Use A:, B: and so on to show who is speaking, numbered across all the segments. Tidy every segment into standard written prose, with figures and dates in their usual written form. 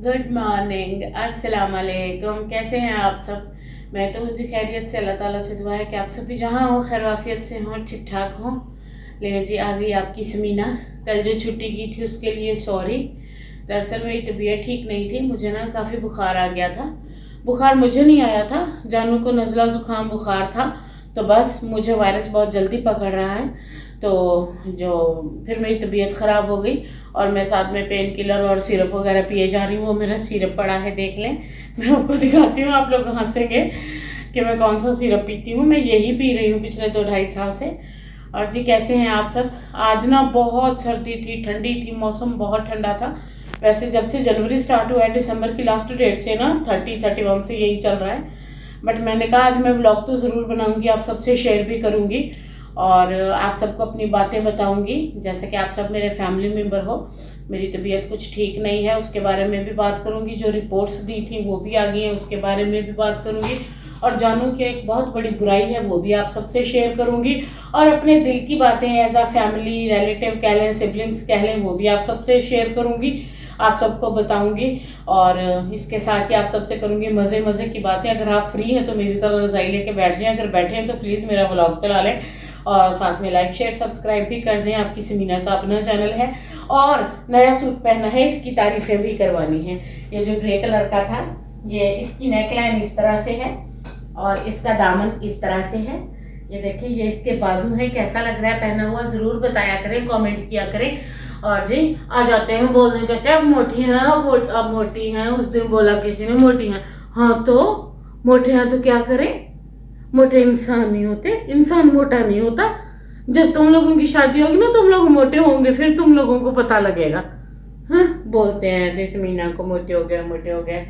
A: Good morning, अस्सलाम वालेकुम। कैसे हैं आप सब? मैं तो मुझे खैरियत से, अल्लाह ताला से दुआ है कि आप सभी जहाँ हो खैर वाफियत से हों, ठीक ठाक हों। ले जी आ गई आपकी समीना। कल जो छुट्टी की थी उसके लिए सॉरी। दरअसल मेरी तबीयत ठीक नहीं थी, मुझे ना काफ़ी बुखार आ गया था। बुखार मुझे नहीं आया था, जानू को नज़ला ज़ुकाम बुखार था, तो बस मुझे वायरस बहुत जल्दी पकड़ रहा है। तो जो फिर मेरी तबीयत ख़राब हो गई और मैं साथ में पेन किलर और सिरप वगैरह पिए जा रही हूँ। वो मेरा सिरप पड़ा है, देख लें, मैं आपको दिखाती हूँ। आप लोग हंसेंगे कि मैं कौन सा सिरप पीती हूँ। मैं यही पी रही हूँ पिछले 2-2.5 साल से। और जी कैसे हैं आप सब? आज ना बहुत सर्दी थी, ठंडी थी, मौसम बहुत ठंडा था। वैसे जब से जनवरी स्टार्ट हुआ है, दिसंबर की लास्ट डेट से ना 30-31 से यही चल रहा है। बट मैंने कहा आज मैं व्लॉग तो ज़रूर बनाऊंगी, आप सबसे शेयर भी करूंगी और आप सबको अपनी बातें बताऊंगी। जैसे कि आप सब मेरे फैमिली मेम्बर हो। मेरी तबीयत कुछ ठीक नहीं है, उसके बारे में भी बात करूंगी। जो रिपोर्ट्स दी थी वो भी आ गई हैं, उसके बारे में भी बात करूंगी। और जानू की एक बहुत बड़ी बुराई है, वो भी आप सबसे शेयर करूंगी। और अपने दिल की बातें एज अ फैमिली रिलेटिव कह लें, सिबलिंग्स कह लें, वो भी आप सबसे शेयर करूंगी, आप सबको बताऊंगी। और इसके साथ ही आप सबसे करूंगी मज़े मज़े की बातें। अगर आप फ्री हैं तो मेरी तरह रजाई लेके बैठ जाएं, अगर बैठे हैं तो प्लीज़ मेरा व्लॉग चला लें और साथ में लाइक शेयर सब्सक्राइब भी कर दें। आपकी समीना का अपना चैनल है और नया सूट पहना है, इसकी तारीफें भी करवानी है। ये जो ग्रे कलर का था, ये इसकी नेकलाइन इस तरह से है और इसका दामन इस तरह से है। ये देखिए, ये इसके बाजू है। कैसा लग रहा है पहना हुआ ज़रूर बताया करें, कमेंट किया करें। और जी आ जाते हैं बोलने, कहते हैं अब मोटी हैं, अब मोटी हैं। उस दिन बोला किसी ने मोटी हैं। हाँ तो मोटे हैं तो क्या करें? मोटे इंसान नहीं होते, इंसान मोटा नहीं होता। जब तुम लोगों की शादी होगी ना, तुम लोग मोटे होंगे, फिर तुम लोगों को पता लगेगा। हाँ, बोलते हैं ऐसे समीना को मोटे हो गए, मोटे हो गए।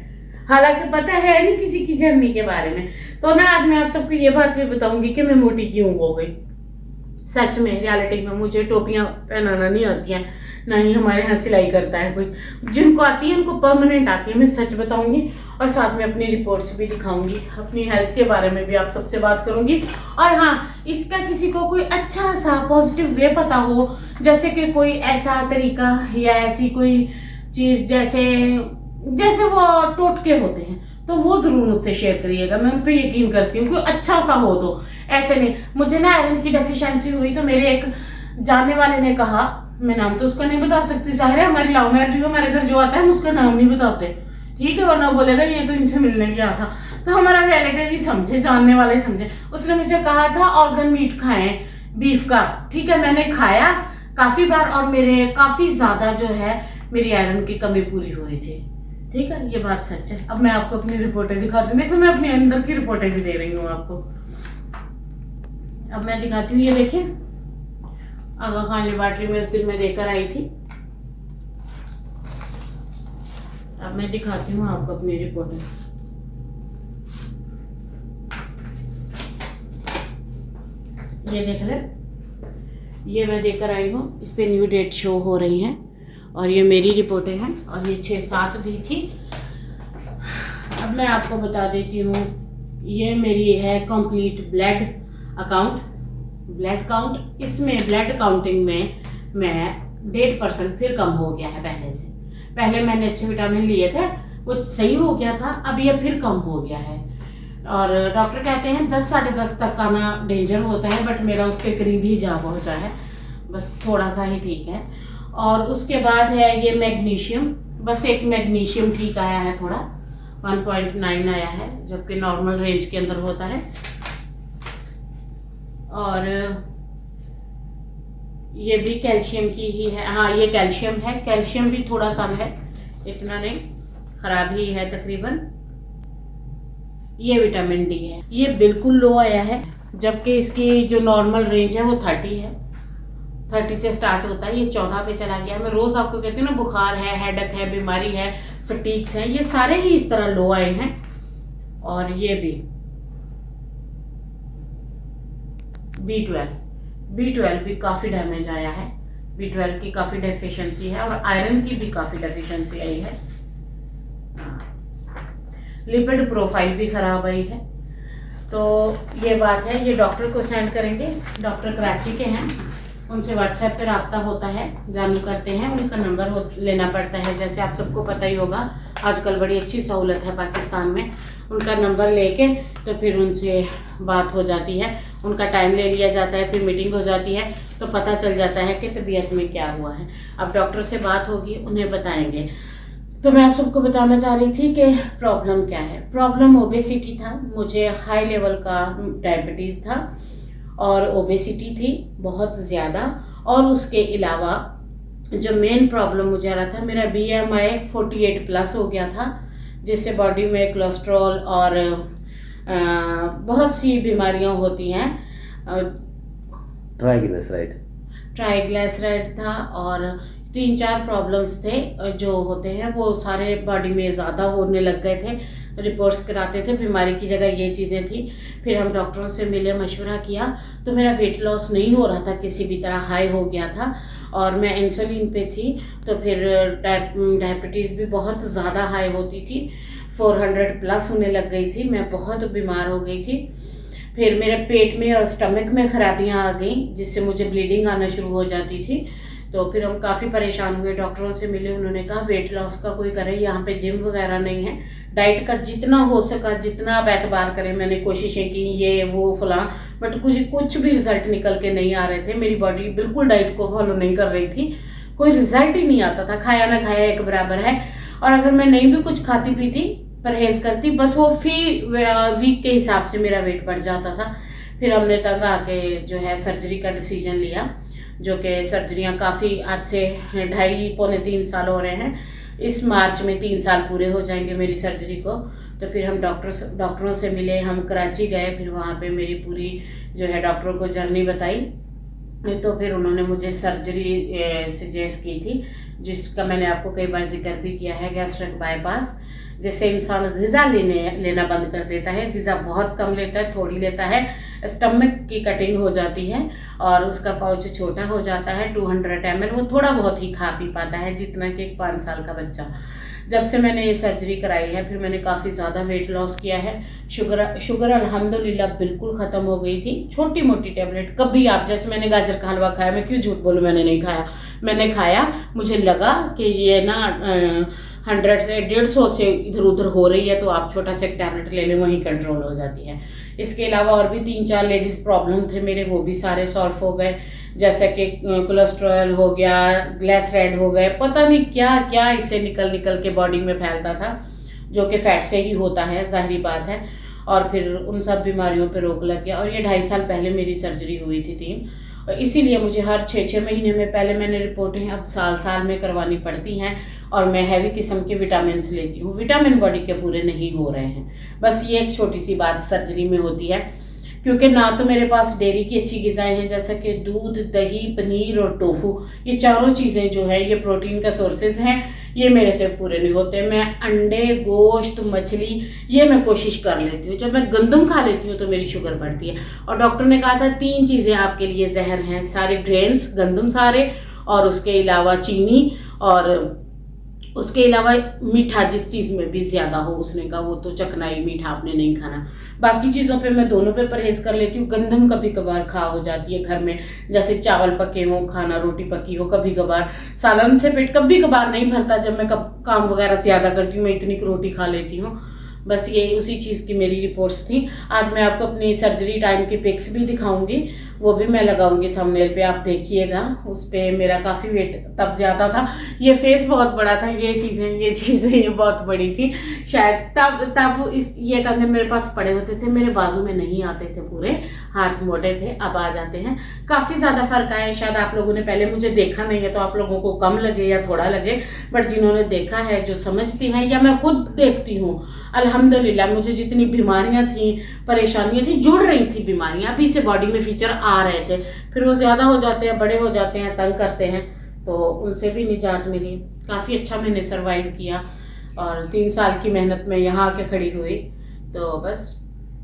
A: हालांकि पता है नहीं किसी की जर्नी के बारे में। तो ना आज मैं आप सबको ये बात भी बताऊंगी कि मैं मोटी क्यों हो गई। सच में रियलिटी में मुझे टोपियां पहनाना नहीं आती हैं, ना ही हमारे यहाँ सिलाई करता है कोई। जिनको आती है उनको परमानेंट आती है, मैं सच बताऊंगी। और साथ में अपनी रिपोर्ट्स भी दिखाऊंगी, अपनी हेल्थ के बारे में भी आप सबसे बात करूंगी। और हाँ, इसका किसी को कोई अच्छा सा पॉजिटिव वे पता हो, जैसे कि कोई ऐसा तरीका या ऐसी कोई चीज़ जैसे वो टोटके होते हैं, तो वो ज़रूर मुझसे शेयर करिएगा। मैं उन पर यकीन करती हूँ, कोई अच्छा सा हो तो। ऐसे नहीं, मुझे ना आयरन की डेफिशिएंसी हुई तो मेरे एक जानने वाले ने कहा, मैं नाम तो उसका नहीं बता सकती, जाहिर है हमारी लव मैरिज में हमारे घर जो आता है हम उसका नाम नहीं बताते, ठीक है, वरना बोलेगा ये तो इनसे मिलने गया था। तो हमारा रिलेटिव ही समझे, जानने वाले ही समझे। उसने मुझे कहा था ऑर्गन मीट खाएं, बीफ का। ठीक है, मैंने खाया काफ़ी बार और मेरे काफ़ी ज़्यादा जो है मेरी आयरन की कमी पूरी हुई थी। ठीक है, ये बात सच है। अब मैं आपको अपनी रिपोर्टें दिखाती हूँ। देखो, मैं अपने अंदर की रिपोर्टें भी दे रही हूँ आपको। अब मैं दिखाती हूँ, ये देखिए, आगा खान लेबॉर्ट्री में उस दिन मैं देकर आई थी। अब मैं दिखाती हूँ आपको अपनी रिपोर्टें। ये देख ले, ये मैं देकर आई हूँ, इस पे न्यू डेट शो हो रही हैं और ये मेरी रिपोर्टें हैं और ये 6-7 दी थी। अब मैं आपको बता देती हूँ, ये मेरी है complete blood account, blood count. इसमें ब्लड काउंटिंग में मैं 1.5% फिर कम हो गया है पहले से। पहले मैंने अच्छे विटामिन लिए थे, वो सही हो गया था, अब ये फिर कम हो गया है। और डॉक्टर कहते हैं 10-10.5 तक का ना डेंजर होता है, बट मेरा उसके करीब ही जा पहुंचा है, बस थोड़ा सा ही ठीक है। और उसके बाद है ये मैग्नीशियम, बस एक मैग्नीशियम ठीक आया है, थोड़ा 1.9 आया है, जबकि नॉर्मल रेंज के अंदर होता है। और ये भी कैल्शियम की ही है। हाँ, ये कैल्शियम है, कैल्शियम भी थोड़ा कम है, इतना नहीं, खराब ही है तकरीबन। ये विटामिन डी है, ये बिल्कुल लो आया है, जबकि इसकी जो नॉर्मल रेंज है वो 30 है। 30 से स्टार्ट होता है, ये 14 पे चला गया। मैं रोज़ आपको कहती हूँ ना, बुखार है, हेडेक है, बीमारी है, फटीग्स हैं, ये सारे ही इस तरह लो आए हैं। और ये भी B12 भी काफ़ी डैमेज आया है, B12 की काफ़ी डेफिशिएंसी है और आयरन की भी काफ़ी डेफिशिएंसी आई है। लिपिड प्रोफाइल भी ख़राब आई है। तो ये बात है, ये डॉक्टर को सेंड करेंगे, डॉक्टर कराची के हैं, उनसे व्हाट्सएप पे रब्ता होता है, जानू करते हैं, उनका नंबर लेना पड़ता है। जैसे आप सबको पता ही होगा, आजकल बड़ी अच्छी सहूलत है पाकिस्तान में, उनका नंबर लेके तो फिर उनसे बात हो जाती है, उनका टाइम ले लिया जाता है, फिर मीटिंग हो जाती है, तो पता चल जाता है कि तबीयत में क्या हुआ है। अब डॉक्टर से बात होगी, उन्हें बताएंगे। तो मैं आप सबको बताना चाह रही थी कि प्रॉब्लम क्या है। प्रॉब्लम ओबेसिटी था, मुझे हाई लेवल का डायबिटीज़ था और ओबेसिटी थी बहुत ज़्यादा, और उसके अलावा जो मेन प्रॉब्लम मुझे आ रहा था, मेरा BMI 48+ हो गया था, जिससे बॉडी में कोलेस्ट्रॉल और बहुत सी बीमारियां होती हैं। ट्राइग्लिसराइड था और 3-4 प्रॉब्लम्स थे जो होते हैं, वो सारे बॉडी में ज़्यादा होने लग गए थे। रिपोर्ट्स कराते थे, बीमारी की जगह ये चीज़ें थी। फिर हम डॉक्टरों से मिले, मशवरा किया, तो मेरा वेट लॉस नहीं हो रहा था, किसी भी तरह हाई हो गया था और मैं इंसुलिन पे थी। तो फिर डायबिटीज़ भी बहुत ज़्यादा हाई होती थी, 400+ होने लग गई थी, मैं बहुत बीमार हो गई थी। फिर मेरे पेट में और स्टमक में खराबियां आ गई, जिससे मुझे ब्लीडिंग आना शुरू हो जाती थी। तो फिर हम काफ़ी परेशान हुए, डॉक्टरों से मिले, उन्होंने कहा वेट लॉस का कोई करे, यहाँ पे जिम वगैरह नहीं है, डाइट का जितना हो सका, जितना आप एतबार करें। मैंने कोशिशें की, ये वो फलां, बट कुछ भी रिजल्ट निकल के नहीं आ रहे थे। मेरी बॉडी बिल्कुल डाइट को फॉलो नहीं कर रही थी, कोई रिजल्ट ही नहीं आता था, खाया ना खाया एक बराबर है। और अगर मैं नहीं भी कुछ खाती पीती, परहेज करती, बस वो फी वीक के हिसाब से मेरा वेट बढ़ जाता था। फिर हमने तब आके जो है सर्जरी का डिसीजन लिया, जो कि सर्जरियाँ काफ़ी आज से 2.5-3 साल हो रहे हैं। इस मार्च में 3 साल पूरे हो जाएंगे मेरी सर्जरी को। तो फिर हम डॉक्टरों से मिले, हम कराची गए, फिर वहाँ पे मेरी पूरी जो है डॉक्टरों को जर्नी बताई। तो फिर उन्होंने मुझे सर्जरी सजेस्ट की थी, जिसका मैंने आपको कई बार जिक्र भी किया है, गैस्ट्रिक बाईपास, जिससे इंसान ग़िज़ा लेना बंद कर देता है, ग़िज़ा बहुत कम लेता है, थोड़ी लेता है, स्टमक की कटिंग हो जाती है और उसका पाउच छोटा हो जाता है, 200 ml, वो थोड़ा बहुत ही खा पी पाता है, जितना कि एक 5 साल का बच्चा। जब से मैंने ये सर्जरी कराई है, फिर मैंने काफ़ी ज़्यादा वेट लॉस किया है। शुगर अल्हम्दुलिल्लाह बिल्कुल ख़त्म हो गई थी। छोटी मोटी टेबलेट कभी, आप जैसे मैंने गाजर का हलवा खाया, मैं क्यों झूठ बोलूँ, मैंने नहीं खाया, मैंने खाया, मुझे लगा कि ये ना 100 से 150 से इधर उधर हो रही है, तो आप छोटा सा एक टैबलेट ले लें, वहीं कंट्रोल हो जाती है। इसके अलावा और भी 3-4 लेडीज़ प्रॉब्लम थे मेरे, वो भी सारे सॉल्व हो गए, जैसे कि कोलेस्ट्रॉल हो गया, ग्लिसराइड हो गए, पता नहीं क्या क्या इससे निकल के बॉडी में फैलता था, जो कि फैट से ही होता है, जाहिर बात है। और फिर उन सब बीमारियों पे रोक लग गया। और ये 2.5 साल पहले मेरी सर्जरी हुई थी 3, और इसीलिए मुझे हर 6-6 महीने में, पहले मैंने रिपोर्टें अब साल में करवानी पड़ती हैं। और मैं हैवी किस्म के विटामिन लेती हूँ, विटामिन बॉडी के पूरे नहीं हो रहे हैं। बस ये एक छोटी सी बात सर्जरी में होती है, क्योंकि ना तो मेरे पास डेयरी की अच्छी ग़िज़ाएँ हैं, जैसा कि दूध, दही, पनीर और टोफू, ये चारों चीज़ें जो है ये प्रोटीन का सोर्सेज हैं, ये मेरे से पूरे नहीं होते। मैं अंडे, गोश्त, मछली, ये मैं कोशिश कर लेती हूँ। जब मैं गंदम खा लेती हूँ तो मेरी शुगर बढ़ती है। और डॉक्टर ने कहा था 3 चीज़ें आपके लिए जहर हैं, सारे ग्रेन्स, गंदम सारे, और उसके अलावा चीनी, और उसके अलावा मीठा जिस चीज़ में भी ज़्यादा हो, उसने कहा वो तो चकनाई मीठा आपने नहीं खाना। बाकी चीज़ों पे मैं दोनों पे परहेज़ कर लेती हूँ। गंदम कभी कभार खा हो जाती है घर में, जैसे चावल पके हों, खाना रोटी पकी हो, कभी कभार। सालन से पेट कभी कभार नहीं भरता, जब मैं काम वगैरह ज़्यादा करती हूँ, मैं इतनी रोटी खा लेती हूँ। बस ये उसी चीज़ की मेरी रिपोर्ट्स थी। आज मैं आपको अपनी सर्जरी टाइम की पिक्स भी दिखाऊंगी, वो भी मैं लगाऊंगी थंबनेल पे, आप देखिएगा। उस पर मेरा काफ़ी वेट तब ज़्यादा था, ये फेस बहुत बड़ा था, ये चीज़ें ये बहुत बड़ी थी शायद। तब ये कंगन मेरे पास पड़े होते थे, मेरे बाजू में नहीं आते थे, पूरे हाथ मोटे थे, अब आ जाते हैं। काफ़ी ज़्यादा फ़र्क आया है। शायद आप लोगों ने पहले मुझे देखा नहीं है तो आप लोगों को कम लगे या थोड़ा लगे, बट जिन्होंने देखा है, जो समझती हैं, या मैं खुद देखती हूँ, अल्हम्दुलिल्लाह मुझे जितनी बीमारियां थी, परेशानियां थी, जुड़ रही थी बीमारियां, अभी से बॉडी में फीचर आ रहे थे, फिर वो ज़्यादा हो जाते हैं, बड़े हो जाते हैं, तंग करते हैं, तो उनसे भी निजात मिली। काफ़ी अच्छा मैंने सर्वाइव किया और 3 साल की मेहनत में यहाँ आके खड़ी हुई। तो बस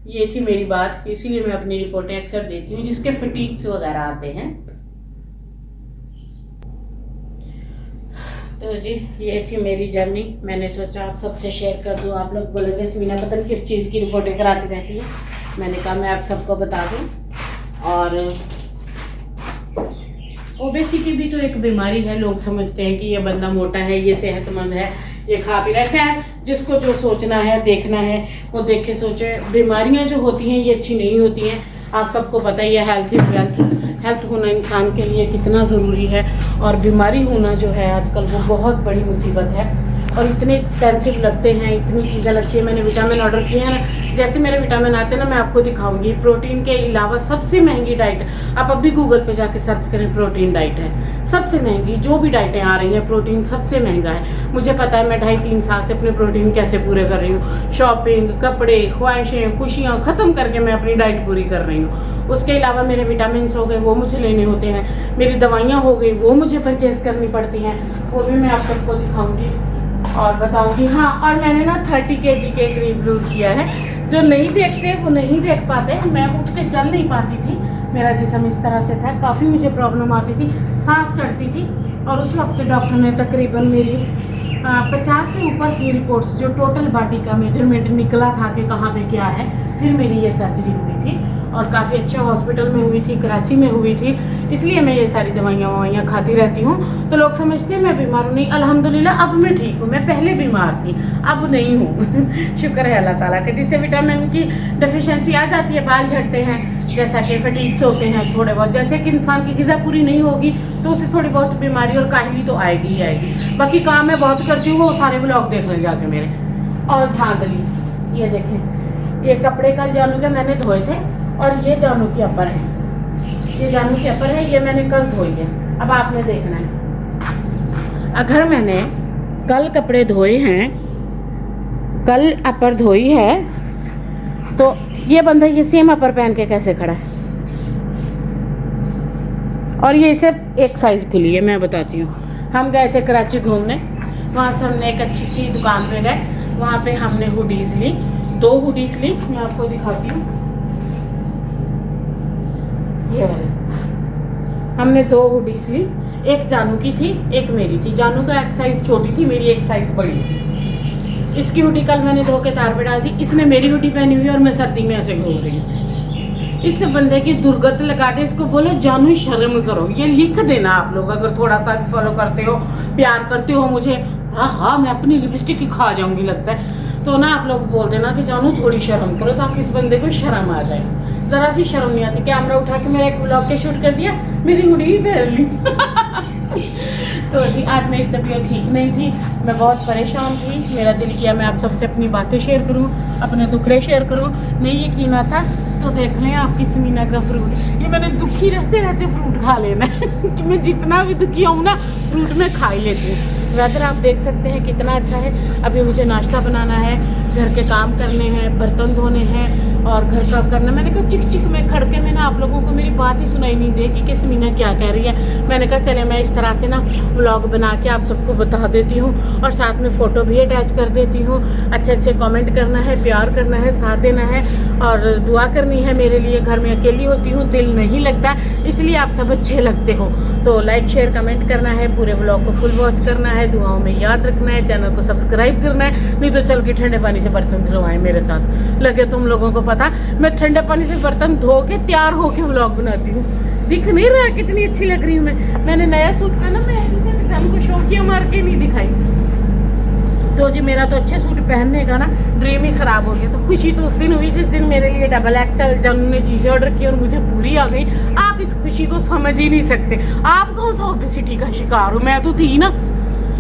A: ये थी मेरी बात, इसीलिए मैं अपनी रिपोर्टें अक्सर देती हूँ जिसके फटीग्स वगैरह आते हैं। तो जी ये थी मेरी जर्नी, मैंने सोचा आप सबसे शेयर कर दूँ। आप लोग बोलेंगे समीना पता नहीं किस चीज़ की रिपोर्टें कराती रहती है, मैंने कहा मैं आप सबको बता दूँ। और ओबेसिटी भी तो एक बीमारी है, लोग समझते हैं कि ये बंदा मोटा है, ये सेहतमंद है, ये खा पी रहा है। खैर, जिसको जो सोचना है देखना है वो देख के सोचे। बीमारियां जो होती हैं ये अच्छी नहीं होती हैं, आप सबको पता ही है। हेल्थ इज़ वेल्थ, हेल्थ होना इंसान के लिए कितना ज़रूरी है, और बीमारी होना जो है आजकल वो बहुत बड़ी मुसीबत है। और इतने एक्सपेंसिव लगते हैं, इतनी चीज़ें लगती हैं। मैंने विटामिन ऑर्डर किए हैं ना, जैसे मेरे विटामिन आते हैं ना मैं आपको दिखाऊंगी। प्रोटीन के अलावा सबसे महंगी डाइट, आप अभी गूगल पे जाके सर्च करें, प्रोटीन डाइट है सबसे महंगी। जो भी डाइटें आ रही हैं प्रोटीन सबसे महंगा है। मुझे पता है, मैं 2.5-3 साल से अपने प्रोटीन कैसे पूरे कर रही हूँ। शॉपिंग, कपड़े, ख्वाहिशें, खुशियाँ ख़त्म करके मैं अपनी डाइट पूरी कर रही हूँ। उसके अलावा मेरे विटामिन हो गए वो मुझे लेने होते हैं, मेरी दवाइयाँ हो गई वो मुझे परचेज़ करनी पड़ती हैं, वो भी मैं आप सबको दिखाऊँगी और बताऊंगी। हाँ, और मैंने ना 30 kg के करीब लूज़ किया है। जो नहीं देखते वो नहीं देख पाते। मैं उठ के चल नहीं पाती थी, मेरा जिस्म इस तरह से था, काफ़ी मुझे प्रॉब्लम आती थी, सांस चढ़ती थी। और उस वक्त डॉक्टर ने तकरीबन मेरी 50 से ऊपर की रिपोर्ट्स, जो टोटल बॉडी का मेजरमेंट निकला था कि कहाँ पे क्या है, फिर मेरी ये सर्जरी हुई थी। और काफ़ी अच्छे हॉस्पिटल में हुई थी, कराची में हुई थी, इसलिए मैं ये सारी दवाइयाँ खाती रहती हूँ। तो लोग समझते हैं मैं बीमार हूँ, नहीं, अल्हम्दुलिल्लाह अब मैं ठीक हूँ। मैं पहले बीमार थी, अब नहीं हूँ। शुक्र है अल्लाह ताला का। जिससे विटामिन की डेफिशिएंसी आ जाती है, बाल झड़ते हैं, जैसा कि फटीग्स होते हैं थोड़े बहुत। जैसे कि इंसान की ग़िज़ा पूरी नहीं होगी तो उसे थोड़ी बहुत बीमारी और काहली तो आएगी ही आएगी। बाकी काम मैं बहुत करती हूँ, वो सारे व्लॉग देख लें जाके मेरे। और धांधली, ये देखें, ये कपड़े कल जानू के मैंने धोए थे, और ये जानू की अपर है, ये जानू की अपर है, ये मैंने कल धोई है। अब आपने देखना है, अगर मैंने कल कपड़े धोए हैं, कल अपर धोई है, तो ये बंदा ये सेम अपर पहन के कैसे खड़ा है? और ये इसे एक साइज़ खुली है। मैं बताती हूँ, हम गए थे कराची घूमने, वहाँ से हमने एक अच्छी सी दुकान पे गए, वहाँ पे हमने हुडीज़ ली, 2 हुडीज़ ली। मैं आपको दिखाती हूँ, ये वाली हमने 2 हुडीज़ ली, एक जानू की थी, एक मेरी थी। जानू का एक साइज़ छोटी थी, मेरी एक साइज़ बड़ी थी। इसकी हुडी कल मैंने धो के तार पे डाल दी, इसने मेरी हुडी पहनी हुई और मैं सर्दी में ऐसे घूम रही हूँ। इस बंदे की दुर्गत लगा दे, इसको बोलो जानू शर्म करो। ये लिख देना आप लोग, अगर थोड़ा सा भी फॉलो करते हो, प्यार करते हो मुझे। हाँ, मैं अपनी लिपस्टिक ही खा जाऊंगी लगता है, तो ना आप लोग बोल देना कि जानू थोड़ी शर्म करो, ताकि इस बंदे को शर्म आ जाए। ज़रा सी शर्म नहीं आती। कैमरा उठा के मेरा एक व्लॉग के शूट कर दिया, मेरी हुडी ही पहन ली। तो जी, आज मेरी तबीयत ठीक नहीं थी, मैं बहुत परेशान थी। मेरा दिल किया मैं आप सबसे अपनी बातें शेयर करूं, अपने दुखड़े शेयर करूं। नहीं यकीन आता तो देख लें आपकी समीना का फ्रूट। ये मैंने दुखी रहते रहते फ्रूट खा लेना है कि मैं जितना भी दुखी हूँ ना, फ्रूट में खा ही लेती हूँ। वेदर आप देख सकते हैं कितना अच्छा है। अभी मुझे नाश्ता बनाना है, घर के काम करने हैं, बर्तन धोने हैं और घर का करना। मैंने कहा चिक चिक में खड़के में ना आप लोगों को मेरी बात ही सुनाई नहीं देगी कि समीना क्या कह रही है। मैंने कहा चले मैं इस तरह से ना व्लॉग बना के आप सबको बता देती हूँ, और साथ में फ़ोटो भी अटैच कर देती हूँ। अच्छे अच्छे कमेंट करना है, प्यार करना है, साथ देना है और दुआ करनी है मेरे लिए। घर में अकेली होती हूँ, दिल नहीं लगता, इसलिए आप सब अच्छे लगते हो। तो लाइक शेयर कमेंट करना है, पूरे व्लॉग को फुल वॉच करना है, दुआओं में याद रखना है, चैनल को सब्सक्राइब करना है। नहीं तो चल के ठंडे पानी से बर्तन धुलवाएं मेरे साथ। लगे तुम लोगों को पता, मैं ठंडे पानी से बर्तन धो के तैयार होके व्लॉग बनाती हूँ। दिख नहीं रहा कितनी अच्छी लग रही हूँ मैंने नया सूट पहना, मैं चैनल को शौकिया मार के नहीं दिखाई। तो जी मेरा तो अच्छे सूट पहनने का ना ड्रीम ही ख़राब हो गया। तो खुशी तो उस दिन हुई जिस दिन मेरे लिए XXL जानू ने चीज़ें ऑर्डर की और मुझे पूरी आ गई। आप इस खुशी को समझ ही नहीं सकते। आप कौन सा ओबेसिटी का शिकार हो, मैं तो थी ना।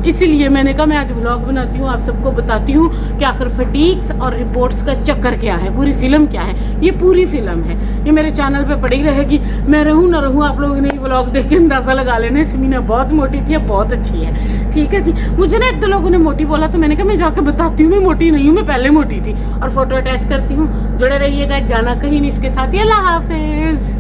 A: इसीलिए मैंने कहा मैं आज व्लॉग बनाती हूँ, आप सबको बताती हूँ कि आखिर फटीग्स और रिपोर्ट्स का चक्कर क्या है, पूरी फिल्म क्या है। ये पूरी फिल्म है, ये मेरे चैनल पे पड़ी रहेगी। मैं रहूँ ना रहूँ, आप लोगों ने व्लॉग देख के अंदाज़ा लगा लेना समीना बहुत मोटी थी, अब बहुत अच्छी है। ठीक है जी। मुझे ना 1-2 लोगों ने मोटी बोला, तो मैंने कहा मैं जाकर बताती हूँ मैं मोटी नहीं हूँ, मैं पहले मोटी थी। और फोटो अटैच करती हूँ, जुड़े रहिएगा, जाना कहीं नहीं इसके साथ। अल्लाह हाफिज़।